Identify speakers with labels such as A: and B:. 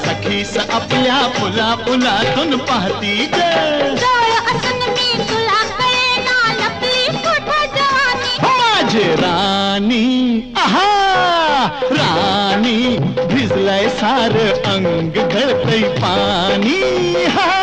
A: सखीस आपल्या फुला फुलातून पाहती ग
B: असून मी तुला कळेना लपली कुठं जवानी
A: माझे राणी आहा राणी भिजलंय सार अंग गळतय पाणी हा